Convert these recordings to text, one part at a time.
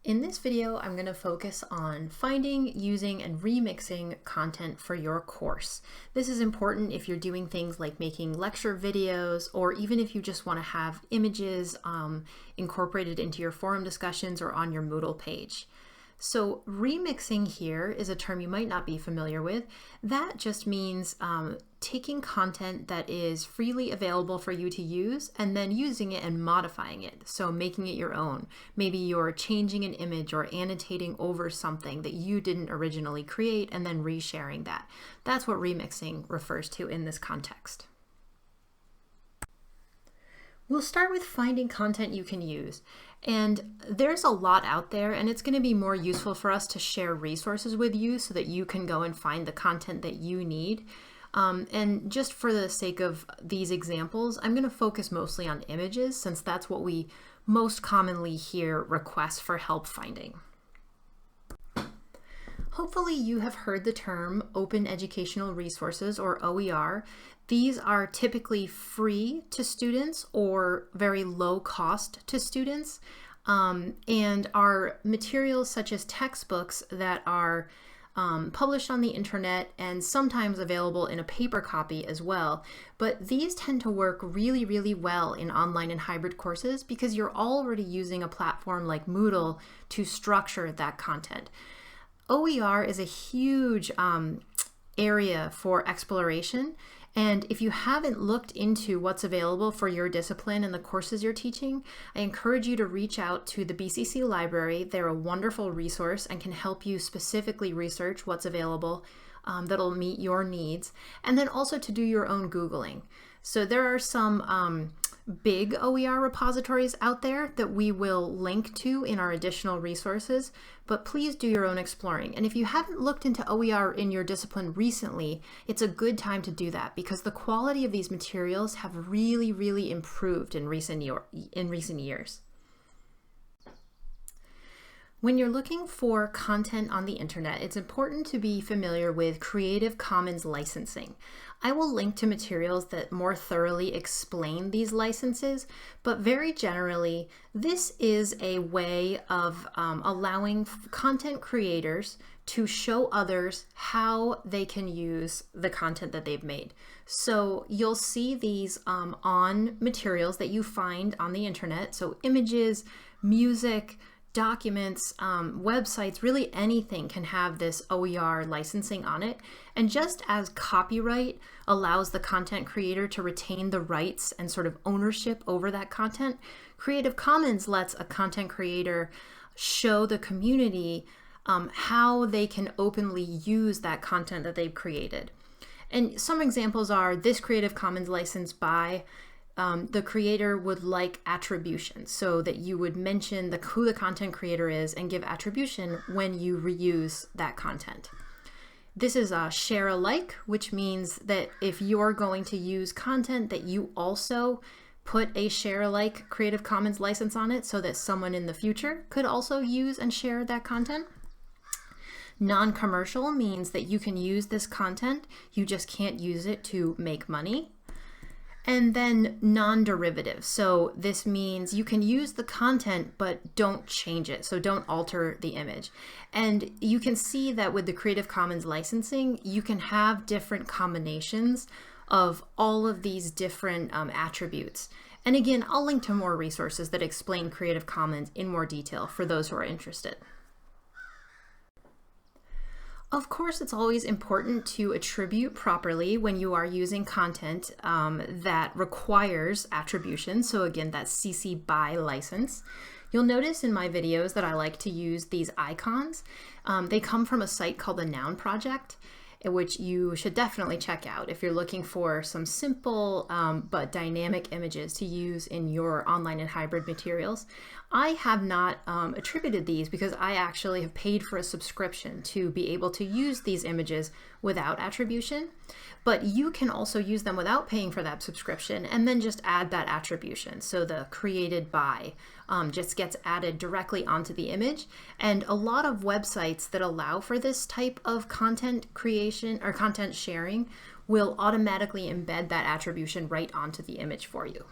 In this video, I'm going to focus on finding, using, and remixing content for your course. This is important if you're doing things like making lecture videos, or even if you just want to have images incorporated into your forum discussions or on your Moodle page. So remixing here is a term you might not be familiar with. That just means taking content that is freely available for you to use and then using it and modifying it. So making it your own. Maybe you're changing an image or annotating over something that you didn't originally create and then resharing that. That's what remixing refers to in this context. We'll start with finding content you can use. And there's a lot out there, and it's going to be more useful for us to share resources with you so that you can go and find the content that you need. And just for the sake of these examples, I'm going to focus mostly on images since that's what we most commonly hear requests for help finding. Hopefully you have heard the term Open Educational Resources, or OER. These are typically free to students or very low cost to students, and are materials such as textbooks that are published on the internet and sometimes available in a paper copy as well. But these tend to work really, really well in online and hybrid courses because you're already using a platform like Moodle to structure that content. OER is a huge area for exploration, and if you haven't looked into what's available for your discipline and the courses you're teaching, I encourage you to reach out to the BCC Library. They're a wonderful resource and can help you specifically research what's available that'll meet your needs, and then also to do your own Googling. So there are some big OER repositories out there that we will link to in our additional resources, but please do your own exploring. And if you haven't looked into OER in your discipline recently, it's a good time to do that because the quality of these materials have really, really improved in recent years. When you're looking for content on the internet, it's important to be familiar with Creative Commons licensing. I will link to materials that more thoroughly explain these licenses, but very generally, this is a way of allowing content creators to show others how they can use the content that they've made. So you'll see these on materials that you find on the internet, so images, music, documents, websites, really anything can have this OER licensing on it. And just as copyright allows the content creator to retain the rights and sort of ownership over that content, Creative Commons lets a content creator show the community how they can openly use that content that they've created. And some examples are this Creative Commons license by the creator would like attribution, so that you would mention who the content creator is and give attribution when you reuse that content. This is a share alike, which means that if you're going to use content that you also put a share alike Creative Commons license on it so that someone in the future could also use and share that content. Non-commercial means that you can use this content, you just can't use it to make money. And then non-derivative. So this means you can use the content, but don't change it. So don't alter the image. And you can see that with the Creative Commons licensing, you can have different combinations of all of these different attributes. And again, I'll link to more resources that explain Creative Commons in more detail for those who are interested. Of course, it's always important to attribute properly when you are using content that requires attribution. So again, that's CC BY license. You'll notice in my videos that I like to use these icons. They come from a site called the Noun Project, which you should definitely check out if you're looking for some simple but dynamic images to use in your online and hybrid materials. I have not attributed these because I actually have paid for a subscription to be able to use these images without attribution, but you can also use them without paying for that subscription and then just add that attribution. So the created by just gets added directly onto the image, and a lot of websites that allow for this type of content creation or content sharing will automatically embed that attribution right onto the image for you.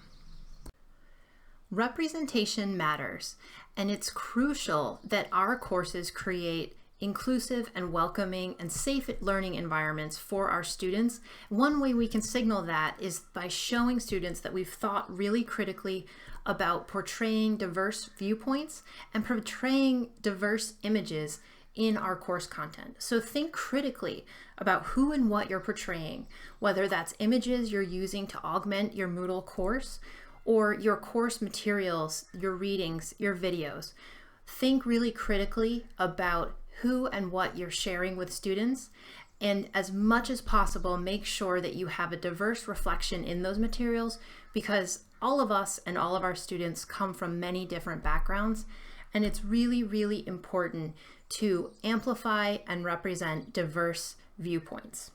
Representation matters, and it's crucial that our courses create inclusive and welcoming and safe learning environments for our students. One way we can signal that is by showing students that we've thought really critically about portraying diverse viewpoints and portraying diverse images in our course content. So think critically about who and what you're portraying, whether that's images you're using to augment your Moodle course or your course materials, your readings, your videos. Think really critically about who and what you're sharing with students, and as much as possible, make sure that you have a diverse reflection in those materials, because all of us and all of our students come from many different backgrounds, and it's really, really important to amplify and represent diverse viewpoints.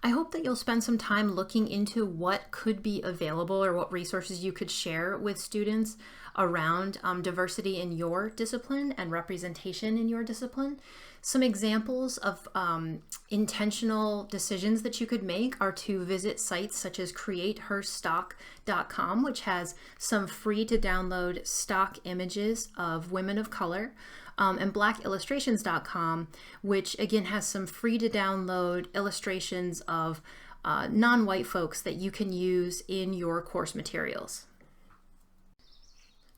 I hope that you'll spend some time looking into what could be available or what resources you could share with students around diversity in your discipline and representation in your discipline. Some examples of intentional decisions that you could make are to visit sites such as createherstock.com, which has some free to download stock images of women of color, and blackillustrations.com, which again has some free to download illustrations of non-white folks that you can use in your course materials.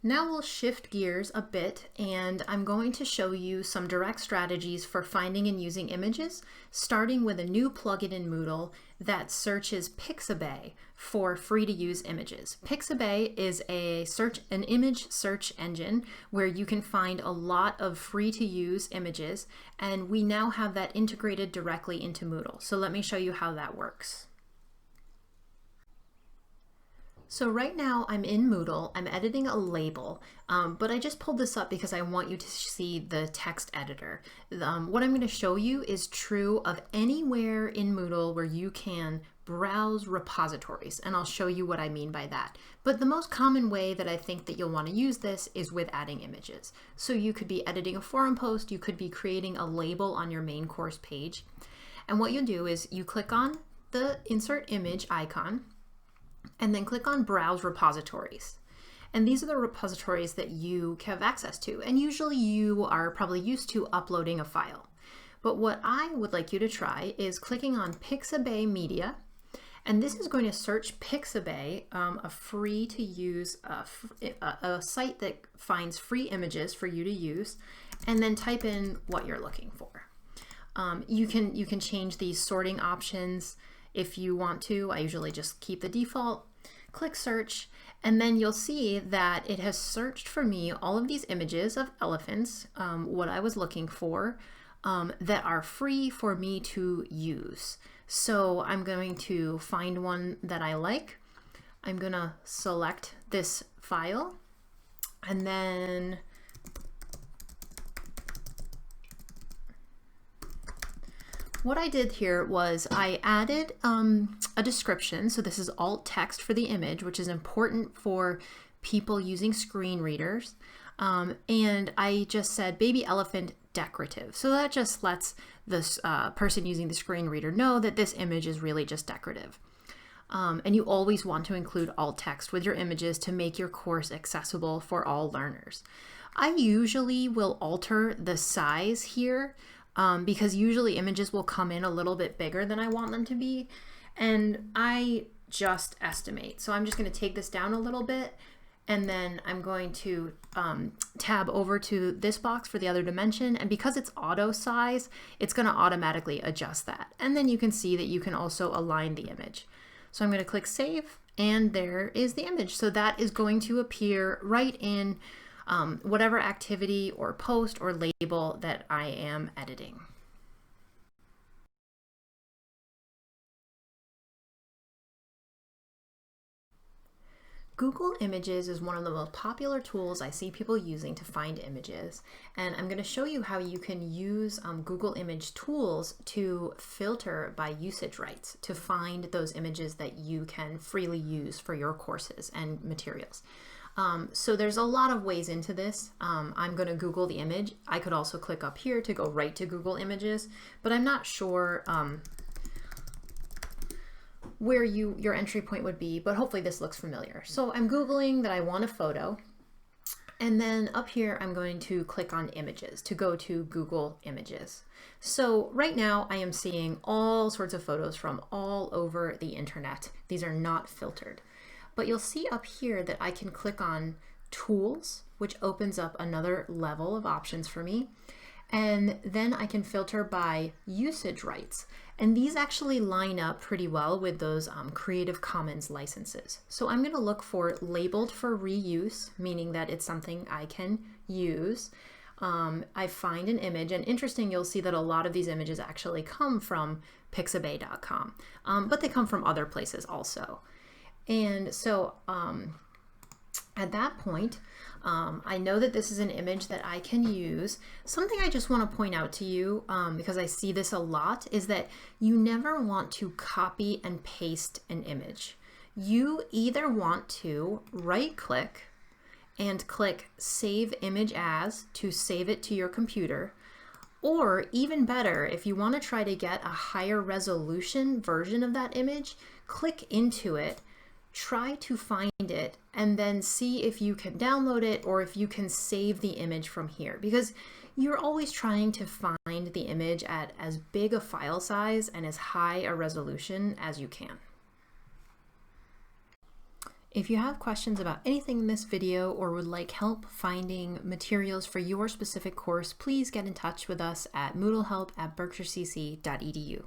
Now we'll shift gears a bit, and I'm going to show you some direct strategies for finding and using images, starting with a new plugin in Moodle that searches Pixabay for free-to-use images. Pixabay is an image search engine where you can find a lot of free-to-use images, and we now have that integrated directly into Moodle. So let me show you how that works. So right now I'm in Moodle, I'm editing a label, but I just pulled this up because I want you to see the text editor. What I'm going to show you is true of anywhere in Moodle where you can browse repositories, and I'll show you what I mean by that. But the most common way that I think that you'll want to use this is with adding images. So you could be editing a forum post, you could be creating a label on your main course page, and what you'll do is you click on the insert image icon, and then click on Browse Repositories. And these are the repositories that you have access to. And usually you are probably used to uploading a file. But what I would like you to try is clicking on Pixabay Media. And this is going to search Pixabay, a free to use, a site that finds free images for you to use, and then type in what you're looking for. You can change these sorting options if you want to. I usually just keep the default, click search, and then you'll see that it has searched for me all of these images of elephants, what I was looking for, that are free for me to use. So I'm going to find one that I like. I'm gonna select this file, and then what I did here was I added a description. So this is alt text for the image, which is important for people using screen readers. And I just said baby elephant decorative. So that just lets this person using the screen reader know that this image is really just decorative. And you always want to include alt text with your images to make your course accessible for all learners. I usually will alter the size here because usually images will come in a little bit bigger than I want them to be, and I just estimate. So I'm just going to take this down a little bit, and then I'm going to tab over to this box for the other dimension, and because it's auto size, it's going to automatically adjust that. And then you can see that you can also align the image. So I'm going to click save, and there is the image. So that is going to appear right in whatever activity or post or label that I am editing. Google Images is one of the most popular tools I see people using to find images, and I'm going to show you how you can use Google Image tools to filter by usage rights to find those images that you can freely use for your courses and materials. So there's a lot of ways into this. I'm going to Google the image. I could also click up here to go right to Google Images, but I'm not sure where your entry point would be, but hopefully this looks familiar. So I'm Googling that I want a photo, and then up here I'm going to click on images to go to Google Images. So right now I am seeing all sorts of photos from all over the internet. These are not filtered. But you'll see up here that I can click on Tools, which opens up another level of options for me. And then I can filter by usage rights. And these actually line up pretty well with those Creative Commons licenses. So I'm going to look for labeled for reuse, meaning that it's something I can use. I find an image, and interesting, you'll see that a lot of these images actually come from pixabay.com, but they come from other places also. And so at that point, I know that this is an image that I can use. Something I just want to point out to you, because I see this a lot, is that you never want to copy and paste an image. You either want to right-click and click Save Image As to save it to your computer, or even better, if you want to try to get a higher resolution version of that image, click into it, try to find it, and then see if you can download it or if you can save the image from here, because you're always trying to find the image at as big a file size and as high a resolution as you can. If you have questions about anything in this video or would like help finding materials for your specific course, please get in touch with us at moodlehelp@berkshirecc.edu.